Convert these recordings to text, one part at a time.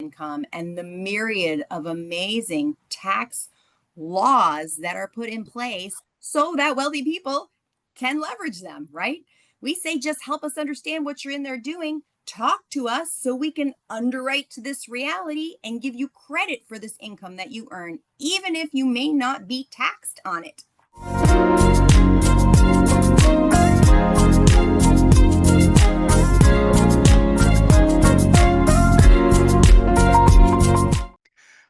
income and the myriad of amazing tax laws that are put in place so that wealthy people can leverage them, right? We say, just help us understand what you're in there doing. Talk to us so we can underwrite to this reality and give you credit for this income that you earn, even if you may not be taxed on it.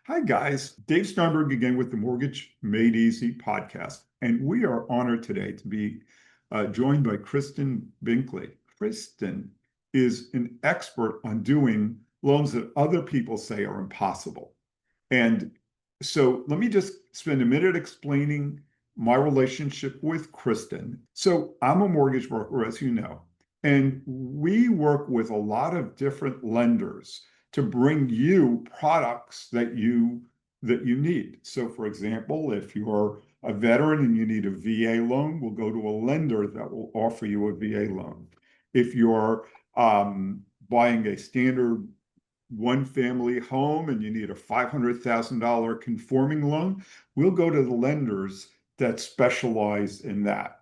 Hi, guys. Dave Steinberg again with the Mortgage Made Easy podcast. And we are honored today to be joined by Kristen Binkley. Kristen is an expert on doing loans that other people say are impossible. And so let me just spend a minute explaining my relationship with Kristen. So I'm a mortgage broker, as you know, and we work with a lot of different lenders to bring you products that you need. So for example, if you're a veteran and you need a VA loan, we'll go to a lender that will offer you a VA loan. If you're buying a standard one-family home and you need a $500,000 conforming loan, we'll go to the lenders that specialize in that.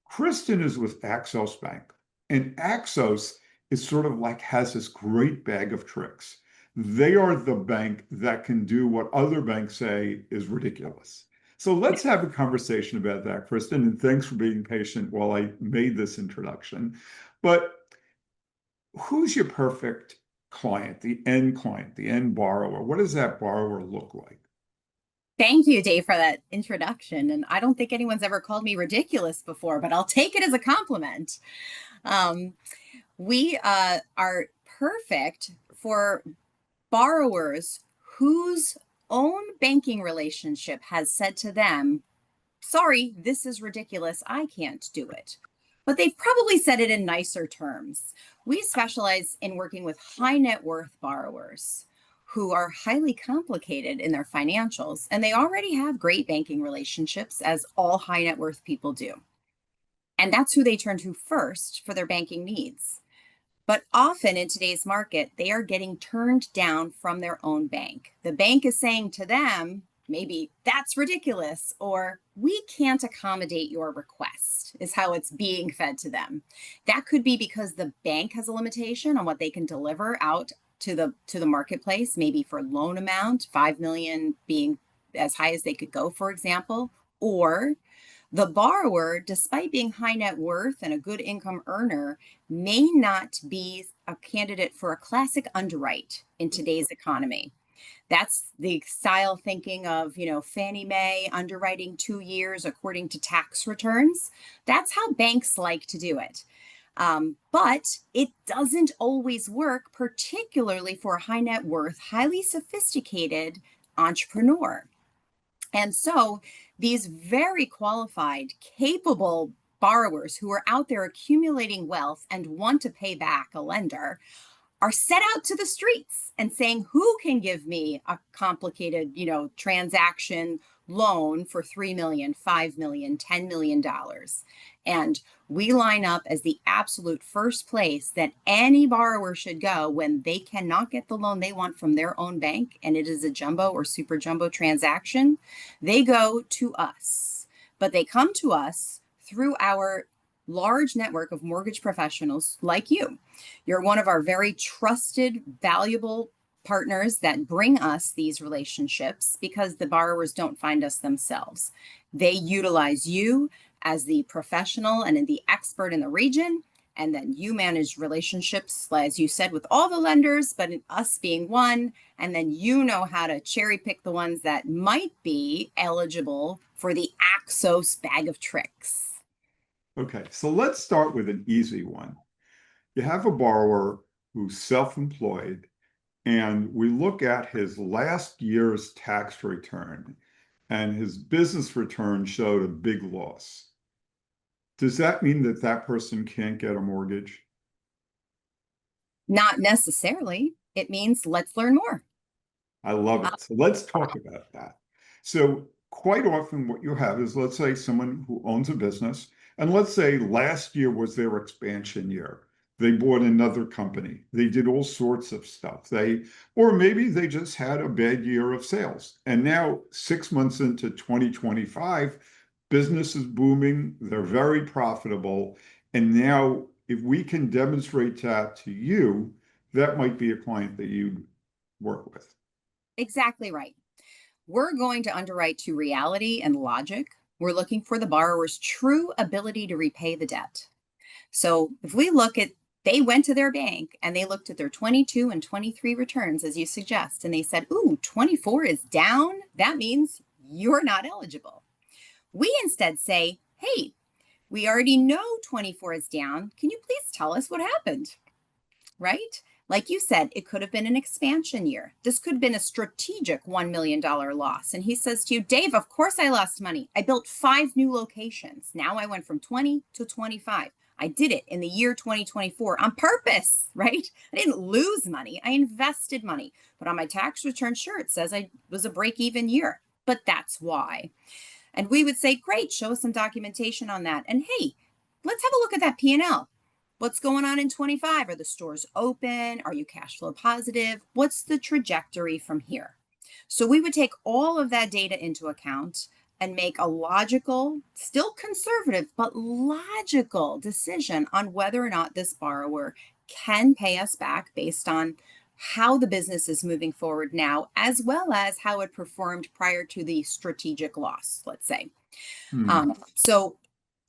Kristen is with Axos Bank, and Axos is sort of like has this great bag of tricks. They are the bank that can do what other banks say is ridiculous. So let's have a conversation about that, Kristen, and thanks for being patient while I made this introduction. But who's your perfect client, the end borrower? What does that borrower look like? Thank you, Dave, for that introduction. And I don't think anyone's ever called me ridiculous before, but I'll take it as a compliment. We are perfect for borrowers whose own banking relationship has said to them, sorry, this is ridiculous, I can't do it. But they've probably said it in nicer terms. We specialize in working with high net worth borrowers who are highly complicated in their financials, and they already have great banking relationships, as all high net worth people do. And that's who they turn to first for their banking needs. But often in today's market, they are getting turned down from their own bank. The bank is saying to them, maybe that's ridiculous, or we can't accommodate your request, is how it's being fed to them. That could be because the bank has a limitation on what they can deliver out to the marketplace, maybe for loan amount, 5 million being as high as they could go, for example, or the borrower, despite being high net worth and a good income earner, may not be a candidate for a classic underwrite in today's economy. That's the style thinking of, Fannie Mae underwriting 2 years according to tax returns. That's how banks like to do it. But it doesn't always work, particularly for a high net worth, highly sophisticated entrepreneur. And so these very qualified, capable borrowers who are out there accumulating wealth and want to pay back a lender are set out to the streets and saying, who can give me a complicated, transaction loan for 3 million, 5 million, $10 million? And we line up as the absolute first place that any borrower should go when they cannot get the loan they want from their own bank, and it is a jumbo or super jumbo transaction. They go to us, but they come to us through our large network of mortgage professionals like you. You're one of our very trusted, valuable partners that bring us these relationships because the borrowers don't find us themselves. They utilize you as the professional and the expert in the region, and then you manage relationships, as you said, with all the lenders, but us being one, and then you know how to cherry pick the ones that might be eligible for the Axos bag of tricks. Okay, so let's start with an easy one. You have a borrower who's self-employed, and we look at his last year's tax return, and his business return showed a big loss. Does that mean that that person can't get a mortgage? Not necessarily. It means let's learn more. I love it. So let's talk about that. So quite often what you have is, let's say someone who owns a business, and let's say last year was their expansion year. They bought another company. They did all sorts of stuff. Or maybe they just had a bad year of sales. And now, 6 months into 2025, business is booming. They're very profitable. And now, if we can demonstrate that to you, that might be a client that you work with. Exactly right. We're going to underwrite to reality and logic. We're looking for the borrower's true ability to repay the debt. So if we look at, they went to their bank and they looked at their 22 and 23 returns, as you suggest, and they said, ooh, 24 is down. That means you're not eligible. We instead say, hey, we already know 24 is down. Can you please tell us what happened? Right? Like you said, it could have been an expansion year. This could have been a strategic $1 million loss. And he says to you, Dave, of course I lost money. I built 5 new locations. Now I went from 20 to 25. I did it in the year 2024 on purpose, right? I didn't lose money. I invested money. But on my tax return, sure, it says I was a break-even year. But that's why. And we would say, great, show us some documentation on that. And hey, let's have a look at that P&L. What's going on in 25? Are the stores open? Are you cash flow positive? What's the trajectory from here? So we would take all of that data into account and make a logical, still conservative, but logical decision on whether or not this borrower can pay us back based on how the business is moving forward now, as well as how it performed prior to the strategic loss, let's say. So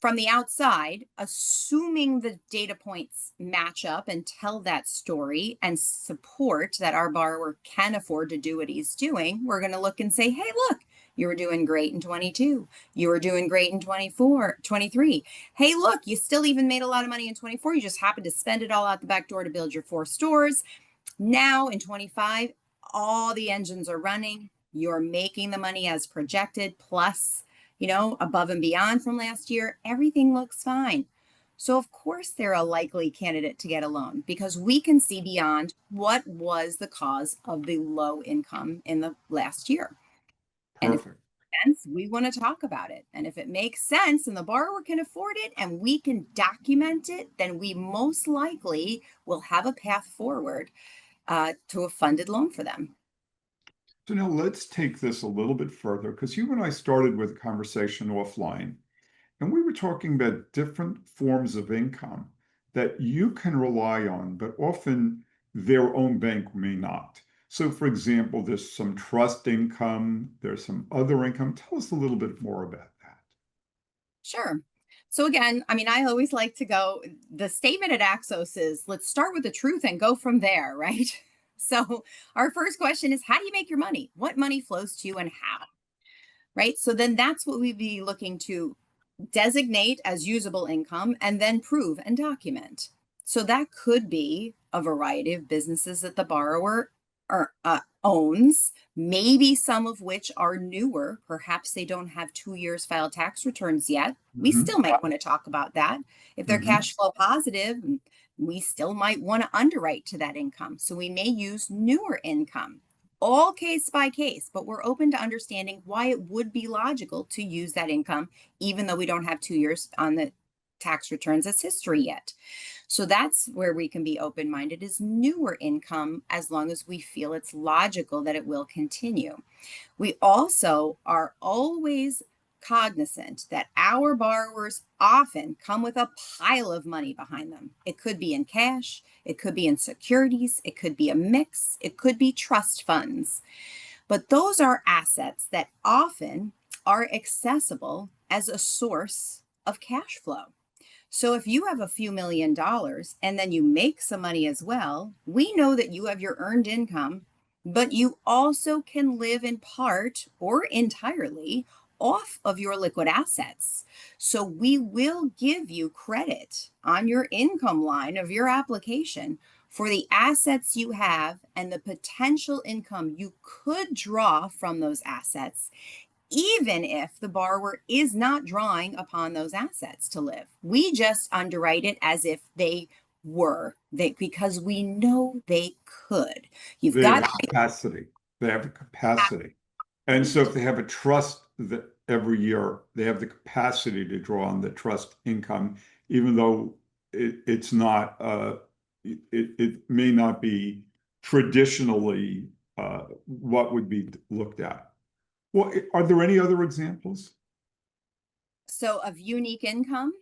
from the outside, assuming the data points match up and tell that story and support that our borrower can afford to do what he's doing, we're going to look and say, hey, look, you were doing great in 22. You were doing great in 24, 23. Hey, look, you still even made a lot of money in 24. You just happened to spend it all out the back door to build your 4 stores. Now in 25, all the engines are running. You're making the money as projected, plus above and beyond from last year. Everything looks fine. So of course they're a likely candidate to get a loan because we can see beyond what was the cause of the low income in the last year. And if it Perfect. makes sense, we want to talk about it. And if it makes sense and the borrower can afford it and we can document it, then we most likely will have a path forward to a funded loan for them. So now let's take this a little bit further because you and I started with a conversation offline, and we were talking about different forms of income that you can rely on, but often their own bank may not. So, for example, there's some trust income, there's some other income. Tell us a little bit more about that. Sure. So again, I mean, I always like to go, the statement at Axos is let's start with the truth and go from there, right? So our first question is how do you make your money? What money flows to you and how? Right? So then that's what we'd be looking to designate as usable income and then prove and document. So that could be a variety of businesses that the borrower owns, maybe some of which are newer. Perhaps they don't have 2 years filed tax returns yet. We still might want to talk about that. If they're cash flow positive, we still might want to underwrite to that income. So we may use newer income, all case by case, but we're open to understanding why it would be logical to use that income, even though we don't have 2 years on the tax returns as history yet. So that's where we can be open-minded is newer income, as long as we feel it's logical that it will continue. We also are always cognizant that our borrowers often come with a pile of money behind them. It could be in cash, it could be in securities, it could be a mix, it could be trust funds. But those are assets that often are accessible as a source of cash flow. So if you have a few $1,000,000 and then you make some money as well, we know that you have your earned income, but you also can live in part or entirely off of your liquid assets. So we will give you credit on your income line of your application for the assets you have and the potential income you could draw from those assets, even if the borrower is not drawing upon those assets to live. We just underwrite it as if they were, because we know they could. You've They have got the capacity. They have the capacity. And so if they have a trust that every year they have the capacity to draw on the trust income, even though it's not, it may not be traditionally what would be looked at. Well, are there any other examples? So of unique income,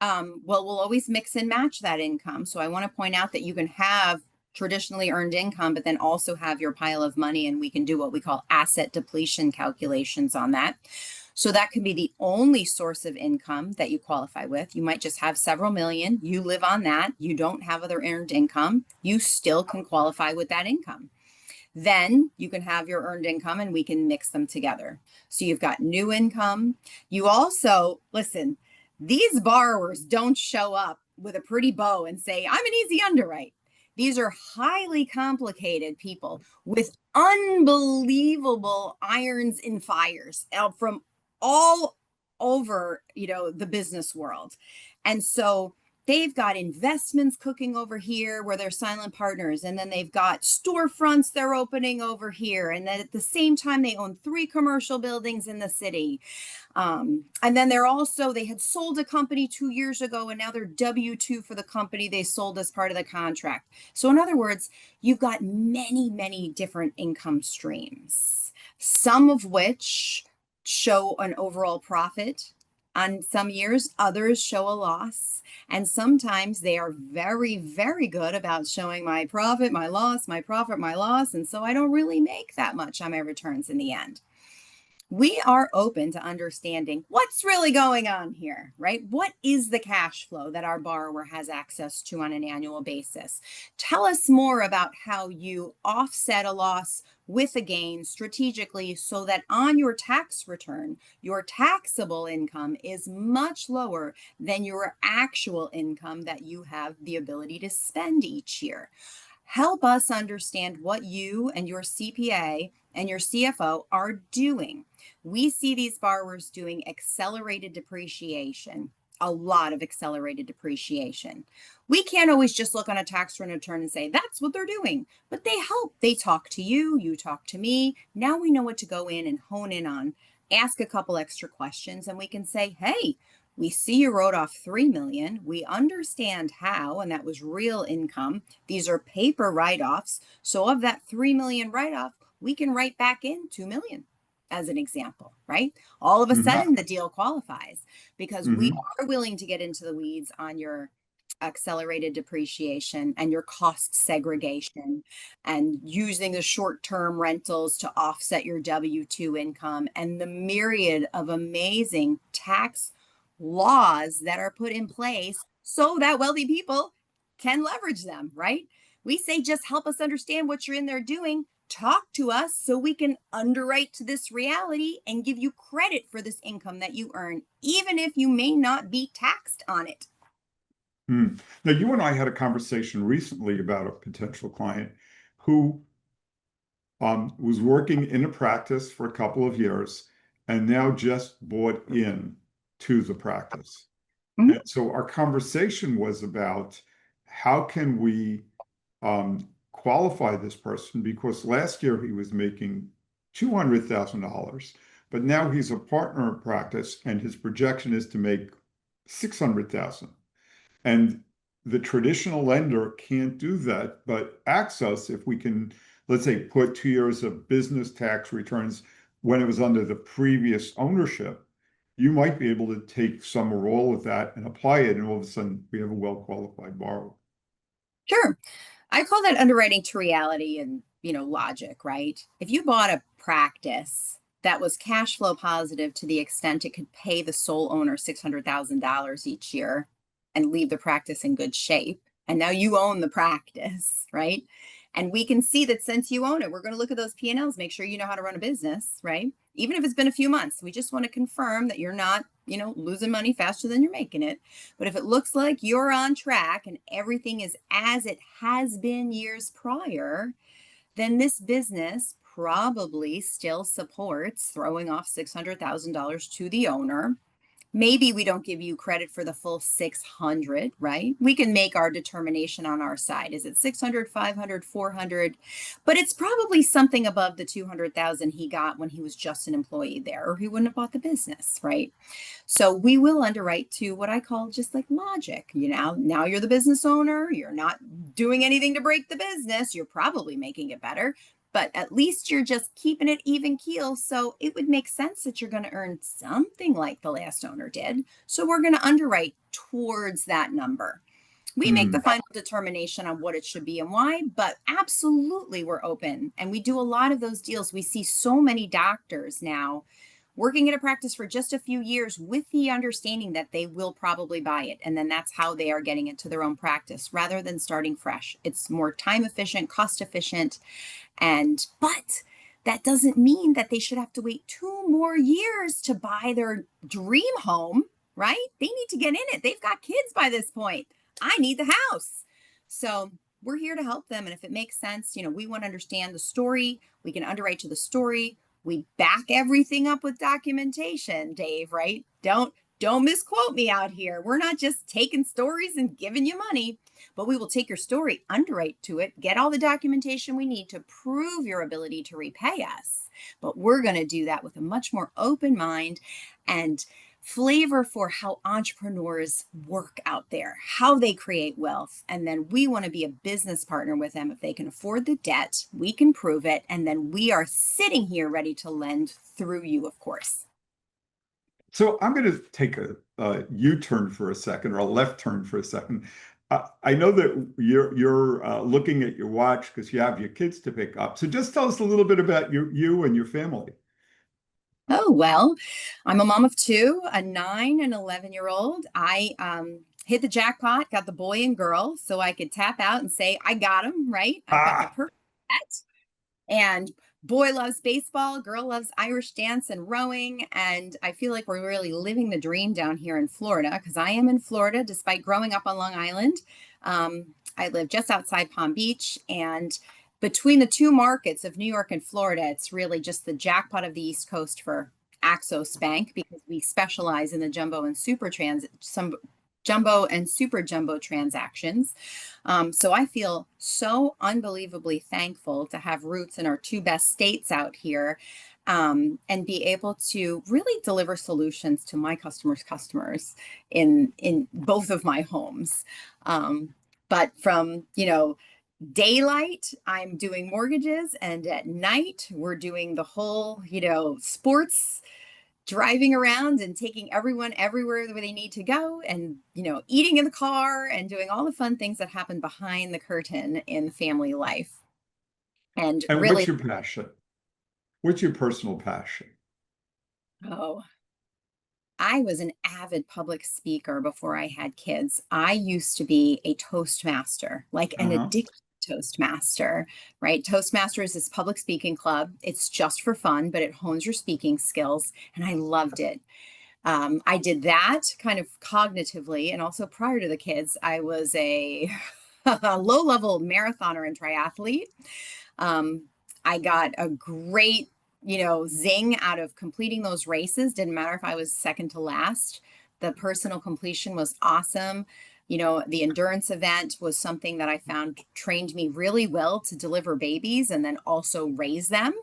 well, we'll always mix and match that income. So I want to point out that you can have traditionally earned income, but then also have your pile of money, and we can do what we call asset depletion calculations on that. So that could be the only source of income that you qualify with. You might just have several million. You live on that. You don't have other earned income. You still can qualify with that income. Then you can have your earned income and we can mix them together. So you've got new income. You also, listen, these borrowers don't show up with a pretty bow and say, I'm an easy underwrite. These are highly complicated people with unbelievable irons in fires from all over, the business world. And so they've got investments cooking over here where they're silent partners. And then they've got storefronts they're opening over here. And then at the same time, they own 3 commercial buildings in the city. And then they had sold a company 2 years ago, and now they're W-2 for the company they sold as part of the contract. So in other words, you've got many, many different income streams, some of which show an overall profit on some years, others show a loss. And sometimes they are very, very good about showing my profit, my loss, my profit, my loss. And so I don't really make that much on my returns in the end. We are open to understanding what's really going on here, right? What is the cash flow that our borrower has access to on an annual basis? Tell us more about how you offset a loss with a gain strategically so that on your tax return, your taxable income is much lower than your actual income that you have the ability to spend each year. Help us understand what you and your CPA and your CFO are doing. We see these borrowers doing accelerated depreciation, a lot of accelerated depreciation. We can't always just look on a tax return and say, that's what they're doing, but they help. They talk to you, you talk to me. Now we know what to go in and hone in on, ask a couple extra questions, and we can say, hey, we see you wrote off 3 million. We understand how, and that was real income. These are paper write-offs. So of that 3 million write-off, we can write back in 2 million as an example, right? All of a sudden the deal qualifies because we are willing to get into the weeds on your accelerated depreciation and your cost segregation and using the short-term rentals to offset your W-2 income and the myriad of amazing tax laws that are put in place so that wealthy people can leverage them, right? We say, just help us understand what you're in there doing. Talk to us so we can underwrite to this reality and give you credit for this income that you earn, even if you may not be taxed on it. Now, you and I had a conversation recently about a potential client who was working in a practice for a couple of years and now just bought in to the practice. And so our conversation was about how can we qualify this person, because last year he was making $200,000, but now he's a partner in practice and his projection is to make 600,000. And the traditional lender can't do that, but Axos, if we can, let's say, put 2 years of business tax returns when it was under the previous ownership, you might be able to take some or all of that and apply it, and all of a sudden we have a well-qualified borrower. Sure. I call that underwriting to reality and, logic, right? If you bought a practice that was cash flow positive to the extent it could pay the sole owner $600,000 each year and leave the practice in good shape, and now you own the practice, right? And we can see that since you own it, we're going to look at those P&Ls, make sure you know how to run a business, right? Even if it's been a few months, we just want to confirm that you're not, losing money faster than you're making it. But if it looks like you're on track and everything is as it has been years prior, then this business probably still supports throwing off $600,000 to the owner Maybe we don't give you credit for the full 600, right? We can make our determination on our side. Is it 600, 500, 400? But it's probably something above the 200,000 he got when he was just an employee there, or he wouldn't have bought the business, right? So we will underwrite to what I call just like logic. Now you're the business owner, you're not doing anything to break the business, you're probably making it better, but at least you're just keeping it even keel. So it would make sense that you're going to earn something like the last owner did. So we're going to underwrite towards that number. We make the Hmm. final determination on what it should be and why, but absolutely we're open. And we do a lot of those deals. We see so many doctors now working at a practice for just a few years with the understanding that they will probably buy it. And then that's how they are getting into their own practice rather than starting fresh. It's more time efficient, cost efficient, but that doesn't mean that they should have to wait 2 more years to buy their dream home, right? They need to get in it. They've got kids by this point. I need the house. So we're here to help them. And if it makes sense, we want to understand the story. We can underwrite to the story. We back everything up with documentation, Dave, right? Don't misquote me out here. We're not just taking stories and giving you money, but we will take your story, underwrite to it, get all the documentation we need to prove your ability to repay us. But we're going to do that with a much more open mind and flavor for how entrepreneurs work out there, how they create wealth. And then we want to be a business partner with them. If they can afford the debt, we can prove it. And then we are sitting here ready to lend through you, of course. So I'm going to take a U-turn for a second, or a left turn for a second. I know that you're looking at your watch because you have your kids to pick up. So just tell us a little bit about you and your family. Oh, well, I'm a mom of two, a 9 and 11-year-old. I hit the jackpot, got the boy and girl, so I could tap out and say, I got them, right? I've got the Ah, perfect pet. And boy loves baseball, girl loves Irish dance and rowing. And I feel like we're really living the dream down here in Florida because I am in Florida despite growing up on Long Island. I live just outside Palm Beach. And between the two markets of New York and Florida, it's really just the jackpot of the East Coast for Axos Bank because we specialize in the jumbo and super jumbo transactions. So I feel so unbelievably thankful to have roots in our two best states out here, and be able to really deliver solutions to my customers in both of my homes. But from daylight, I'm doing mortgages, and at night we're doing the whole sports, driving around and taking everyone everywhere where they need to go, and eating in the car and doing all the fun things that happen behind the curtain in family life. And and really, what's your passion? What's your personal passion? oh, I was an avid public speaker before I had kids. I used to be a Toastmaster, like an Uh-huh. addicted Toastmaster, right? Toastmasters is this public speaking club. It's just for fun, but it hones your speaking skills. And I loved it. I did that kind of cognitively. And also prior to the kids, I was a, a low level marathoner and triathlete. Um, I got a great, zing out of completing those races. Didn't matter if I was second to last. The personal completion was awesome. The endurance event was something that I found trained me really well to deliver babies and then also raise them.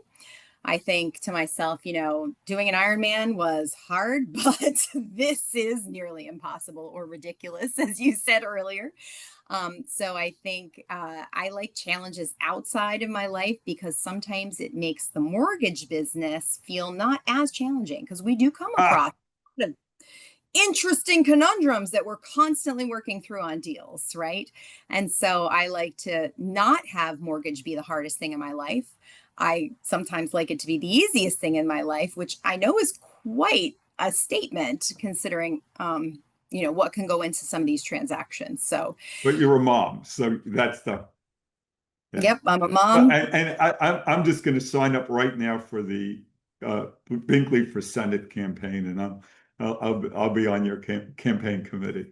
I think to myself, doing an Ironman was hard, but this is nearly impossible or ridiculous, as you said earlier. So I think I like challenges outside of my life because sometimes it makes the mortgage business feel not as challenging because we do come across Ah, interesting conundrums that we're constantly working through on deals, right? And so I like to not have mortgage be the hardest thing in my life. I sometimes like it to be the easiest thing in my life, which I know is quite a statement considering what can go into some of these transactions. So but you're a mom, so that's the yeah. yep, I'm a mom. And I'm just going to sign up right now for the Binkley for Senate campaign, and I'll be on your campaign committee.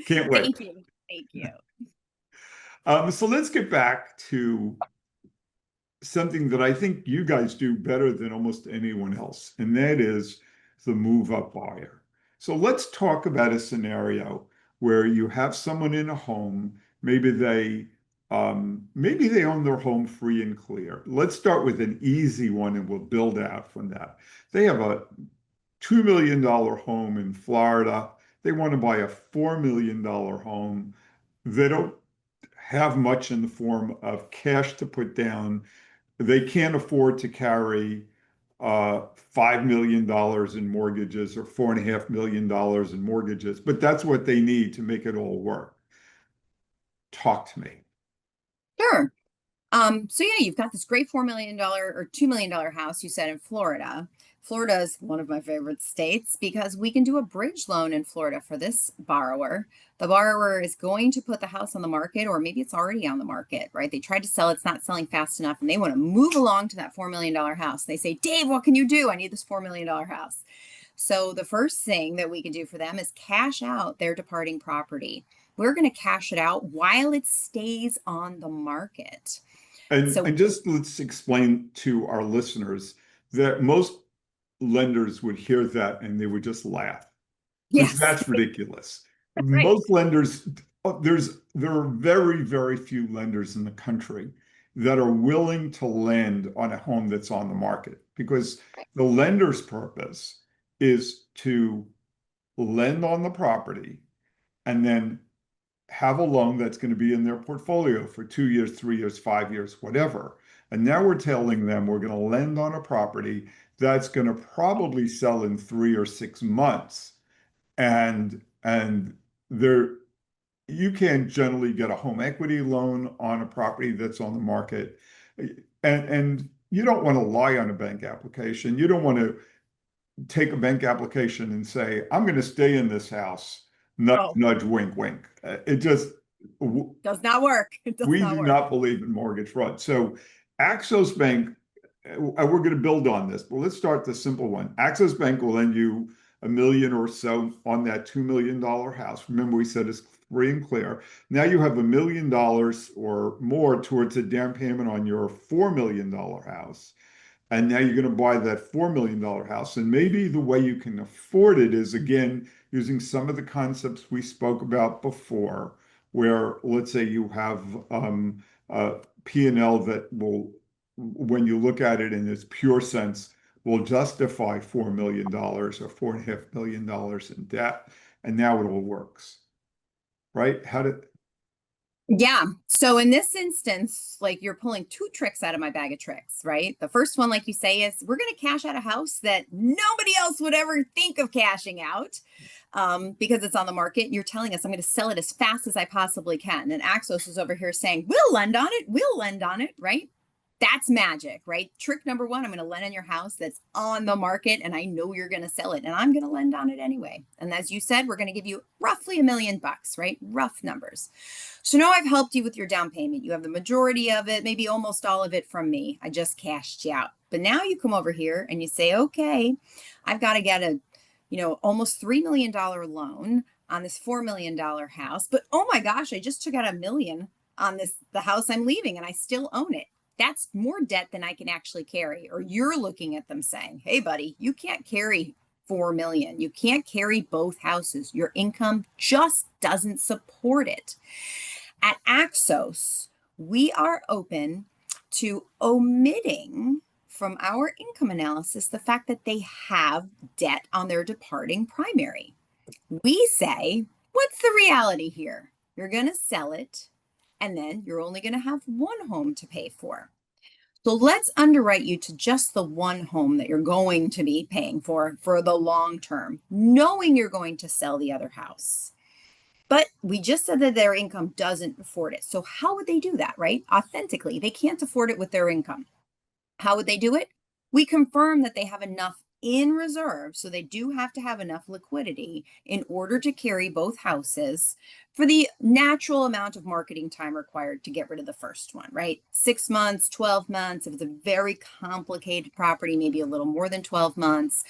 Can't Thank wait. you. Thank you. So let's get back to something that I think you guys do better than almost anyone else, and that is the move up buyer. So let's talk about a scenario where you have someone in a home, maybe they own their home free and clear. Let's start with an easy one and we'll build out from that. They have a $2 million home in Florida. They want to buy a $4 million home. They don't have much in the form of cash to put down. They can't afford to carry $5 million in mortgages or $4.5 million in mortgages, but that's what they need to make it all work. Talk to me. Sure. So yeah, you've got this great $4 million or $2 million house you said in Florida. Florida is one of my favorite states because we can do a bridge loan in Florida for this borrower. The borrower is going to put the house on the market, or maybe it's already on the market, right? They tried to sell, it's not selling fast enough, and they want to move along to that $4 million house. They say, Dave, what can you do? I need this $4 million house. So the first thing that we can do for them is cash out their departing property. We're going to cash it out while it stays on the market. So And just let's explain to our listeners that most lenders would hear that and they would just laugh because yes, that's ridiculous. right. Most lenders, there are very, very few lenders in the country that are willing to lend on a home that's on the market because the lender's purpose is to lend on the property and then have a loan that's going to be in their portfolio for 2 years, 3 years, 5 years, whatever. And now we're telling them we're going to lend on a property that's going to probably sell in 3 or 6 months. And there you can generally get a home equity loan on a property that's on the market. And you don't want to lie on a bank application. You don't want to take a bank application and say, I'm going to stay in this house, nudge, Oh, nudge, wink, wink. It just, does not work. It does we not do work. not believe in mortgage fraud. So Axos Bank, we're going to build on this, but let's start the simple one. Axos Bank will lend you a million or so on that $2 million house. Remember, we said it's free and clear. Now you have $1 million or more towards a down payment on your $4 million house. And now you're going to buy that $4 million house. And maybe the way you can afford it is, again, using some of the concepts we spoke about before, where let's say you have a P&L that will, when you look at it in its pure sense, will justify $4 million or $4.5 million in debt. And now it all works, right? How did, Yeah. So in this instance, like you're pulling two tricks out of my bag of tricks, right? The first one, like you say, is we're going to cash out a house that nobody else would ever think of cashing out because it's on the market. You're telling us I'm going to sell it as fast as I possibly can. And Axos is over here saying, we'll lend on it. We'll lend on it, right? That's magic, right? Trick number one, I'm going to lend on your house that's on the market and I know you're going to sell it and I'm going to lend on it anyway. And as you said, we're going to give you roughly $1 million, right? Rough numbers. So now I've helped you with your down payment. You have the majority of it, maybe almost all of it from me. I just cashed you out. But now you come over here and you say, okay, I've got to get a, almost $3 million loan on this $4 million house. But oh my gosh, I just took out $1 million on the house I'm leaving and I still own it. That's more debt than I can actually carry. Or you're looking at them saying, hey, buddy, you can't carry 4 million. You can't carry both houses. Your income just doesn't support it. At Axos, we are open to omitting from our income analysis the fact that they have debt on their departing primary. We say, what's the reality here? You're going to sell it, and then you're only going to have one home to pay for. So let's underwrite you to just the one home that you're going to be paying for the long term, knowing you're going to sell the other house. But we just said that their income doesn't afford it. So how would they do that, right? Authentically, they can't afford it with their income. How would they do it? We confirm that they have enough in reserve. So they do have to have enough liquidity in order to carry both houses for the natural amount of marketing time required to get rid of the first one, right? 6 months, 12 months. If it's a very complicated property, maybe a little more than 12 months.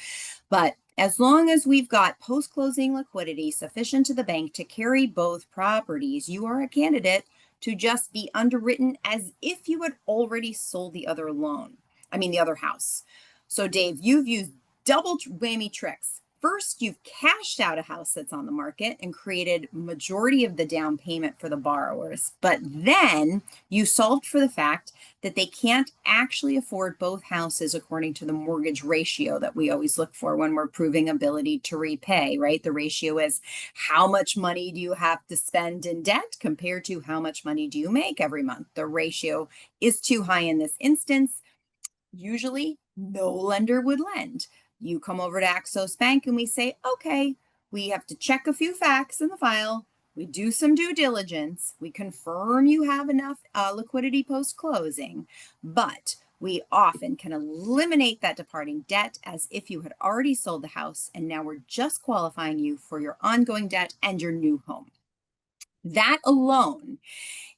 But as long as we've got post-closing liquidity sufficient to the bank to carry both properties, you are a candidate to just be underwritten as if you had already sold the other loan. I mean, the other house. So Dave, you've used double whammy tricks. First, you've cashed out a house that's on the market and created majority of the down payment for the borrowers. But then you solved for the fact that they can't actually afford both houses according to the mortgage ratio that we always look for when we're proving ability to repay, right? The ratio is how much money do you have to spend in debt compared to how much money do you make every month? The ratio is too high in this instance. Usually, no lender would lend. You come over to Axos Bank and we say, okay, we have to check a few facts in the file. We do some due diligence. We confirm you have enough liquidity post closing, but we often can eliminate that departing debt as if you had already sold the house, and now we're just qualifying you for your ongoing debt and your new home. That alone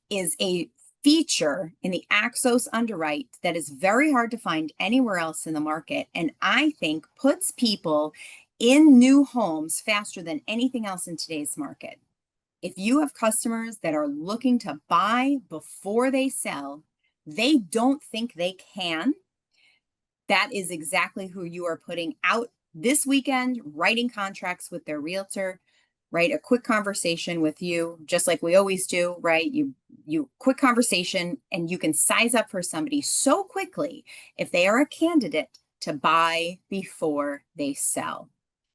is a feature in the Axos underwrite that is very hard to find anywhere else in the market, and I think puts people in new homes faster than anything else in today's market. If you have customers that are looking to buy before they sell, they don't think they can. That is exactly who you are putting out this weekend, writing contracts with their realtor, right? A quick conversation with you, just like we always do, right? You quick conversation, and you can size up for somebody so quickly if they are a candidate to buy before they sell.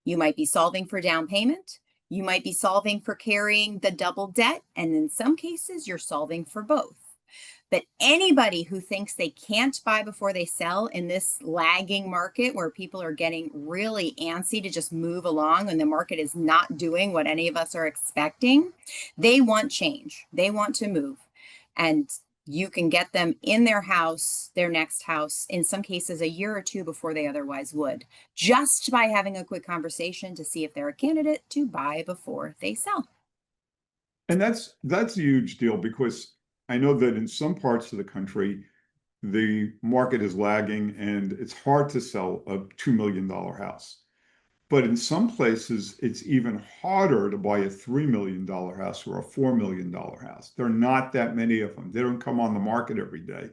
You might be solving for down payment. You might be solving for carrying the double debt. And in some cases, you're solving for both. But anybody who thinks they can't buy before they sell in this lagging market where people are getting really antsy to just move along and the market is not doing what any of us are expecting, they want change. They want to move. And you can get them in their house, their next house, in some cases a year or two before they otherwise would, just by having a quick conversation to see if they're a candidate to buy before they sell. And that's a huge deal because I know that in some parts of the country, the market is lagging and it's hard to sell a $2 million house. But in some places, it's even harder to buy a $3 million house or a $4 million house. There are not that many of them. They don't come on the market every day,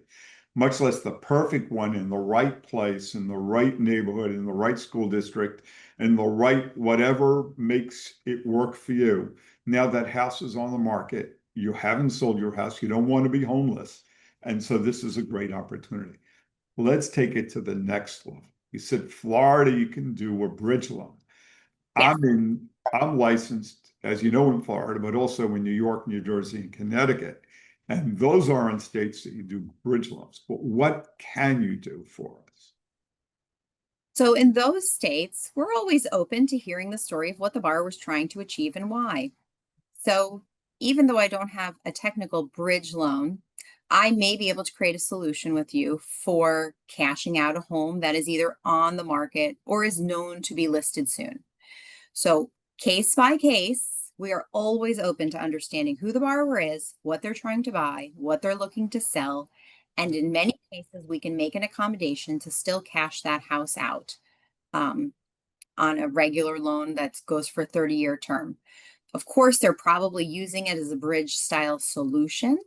much less the perfect one in the right place, in the right neighborhood, in the right school district, in the right whatever makes it work for you. Now that house is on the market, you haven't sold your house, you don't want to be homeless. And so this is a great opportunity. Let's take it to the next level. You said Florida, you can do a bridge loan. Yes. I'm licensed, as you know, in Florida, but also in New York, New Jersey, and Connecticut. And those aren't states that you do bridge loans. But what can you do for us? So in those states, we're always open to hearing the story of what the borrower's trying to achieve and why. So even though I don't have a technical bridge loan, I may be able to create a solution with you for cashing out a home that is either on the market or is known to be listed soon. So case by case, we are always open to understanding who the borrower is, what they're trying to buy, what they're looking to sell. And in many cases, we can make an accommodation to still cash that house out um, on a regular loan that goes for a 30-year term. Of course, they're probably using it as a bridge style solution,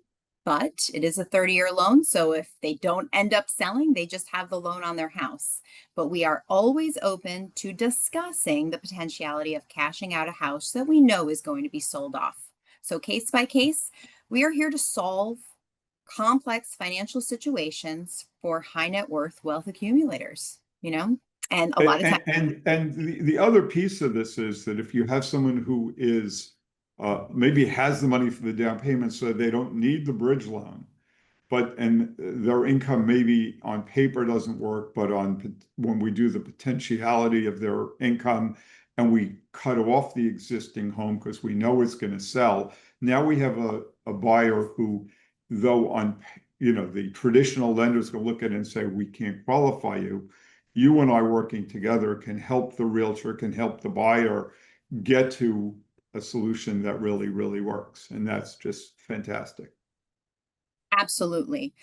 but it is a 30-year loan. So if they don't end up selling, they just have the loan on their house. But we are always open to discussing the potentiality of cashing out a house that we know is going to be sold off. So case by case, we are here to solve complex financial situations for high net worth wealth accumulators, and a lot of times. And the other piece of this is that if you have someone who is maybe has the money for the down payment, so they don't need the bridge loan, and their income maybe on paper doesn't work, but when we do the potentiality of their income and we cut off the existing home because we know it's going to sell, now we have a buyer who, though the traditional lenders can look at it and say, we can't qualify you. You and I working together can help the realtor, can help the buyer get to a solution that really, really works. And that's just fantastic. Absolutely.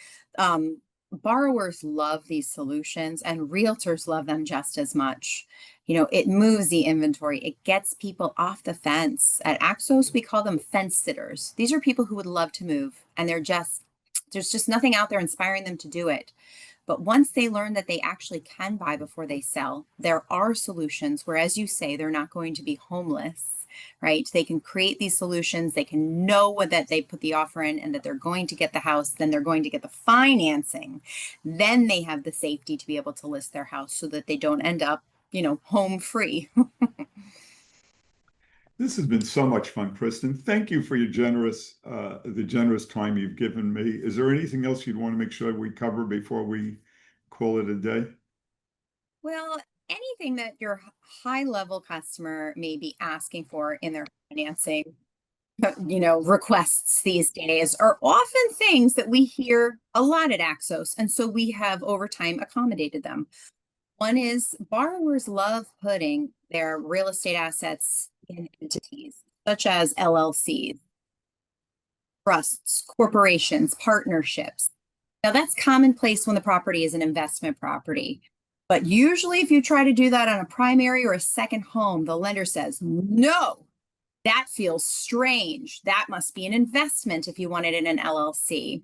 Borrowers love these solutions and realtors love them just as much. It moves the inventory. It gets people off the fence. At Axos, we call them fence sitters. These are people who would love to move and there's just nothing out there inspiring them to do it. But once they learn that they actually can buy before they sell, there are solutions where, as you say, they're not going to be homeless, right? They can create these solutions. They can know what that they put the offer in and that they're going to get the house, then they're going to get the financing. Then they have the safety to be able to list their house so that they don't end up, home free. This has been so much fun, Kristen. Thank you for your the generous time you've given me. Is there anything else you'd want to make sure we cover before we call it a day? Well, anything that your high level customer may be asking for in their financing, requests these days are often things that we hear a lot at Axos. And so we have over time accommodated them. One is borrowers love putting their real estate assets in entities such as LLCs, trusts, corporations, partnerships. Now, that's commonplace when the property is an investment property. But usually, if you try to do that on a primary or a second home, the lender says, no, that feels strange. That must be an investment if you want it in an LLC.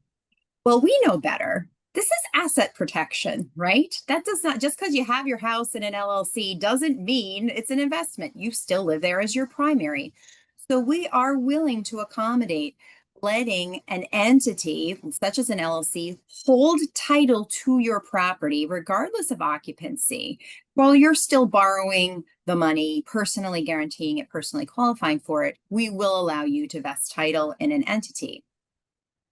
Well, we know better. This is asset protection, right? That does not, just because you have your house in an LLC doesn't mean it's an investment. You still live there as your primary. So we are willing to accommodate letting an entity, such as an LLC, hold title to your property, regardless of occupancy, while you're still borrowing the money, personally guaranteeing it, personally qualifying for it. We will allow you to vest title in an entity.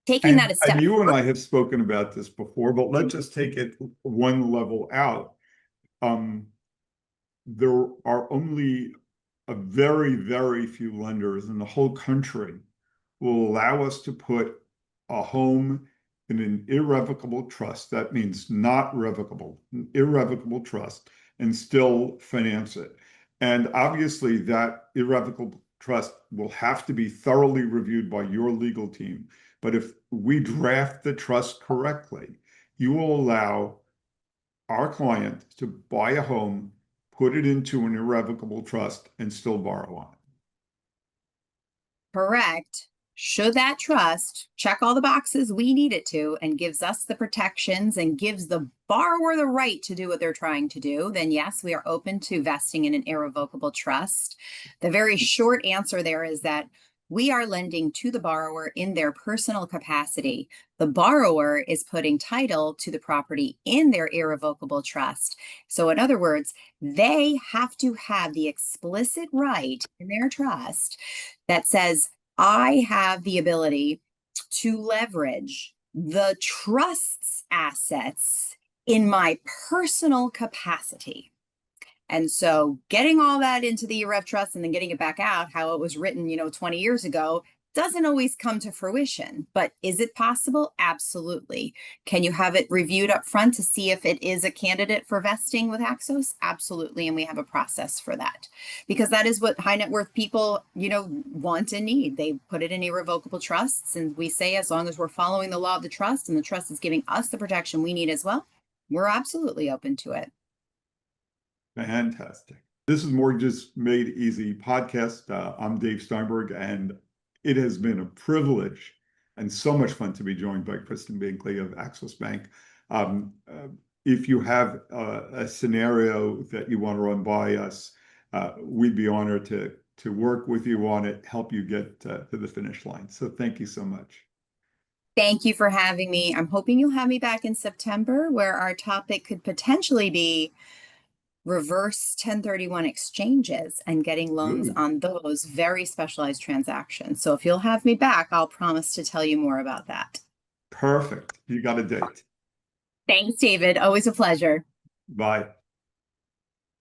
Taking that a And step you and further. I have spoken about this before, but let's just take it one level out. Um, there are only a very, very few lenders in the whole country will allow us to put a home in an irrevocable trust. That means not revocable, an irrevocable trust, and still finance it. And obviously, that irrevocable trust will have to be thoroughly reviewed by your legal team. But if we draft the trust correctly, you will allow our client to buy a home, put it into an irrevocable trust, and still borrow on it. Correct. Should that trust check all the boxes we need it to and gives us the protections and gives the borrower the right to do what they're trying to do, then yes, we are open to vesting in an irrevocable trust. The very short answer there is that we are lending to the borrower in their personal capacity. The borrower is putting title to the property in their irrevocable trust. So, in other words, they have to have the explicit right in their trust that says, I have the ability to leverage the trust's assets in my personal capacity. And so getting all that into the EREV trust and then getting it back out, how it was written, 20 years ago, doesn't always come to fruition. But is it possible? Absolutely. Can you have it reviewed up front to see if it is a candidate for vesting with Axos? Absolutely. And we have a process for that because that is what high net worth people, want and need. They put it in irrevocable trusts. And we say, as long as we're following the law of the trust and the trust is giving us the protection we need as well, we're absolutely open to it. Fantastic. This is Mortgages Made Easy podcast. I'm Dave Steinberg, and it has been a privilege and so much fun to be joined by Kristen Binkley of Axos Bank. If you have a scenario that you want to run by us, we'd be honored to work with you on it, help you get to the finish line. So thank you so much. Thank you for having me. I'm hoping you'll have me back in September, where our topic could potentially be reverse 1031 exchanges and getting loans Ooh, on those very specialized transactions. So if you'll have me back, I'll promise to tell you more about that. perfect. You got a date. Thanks, David. Always a pleasure. Bye.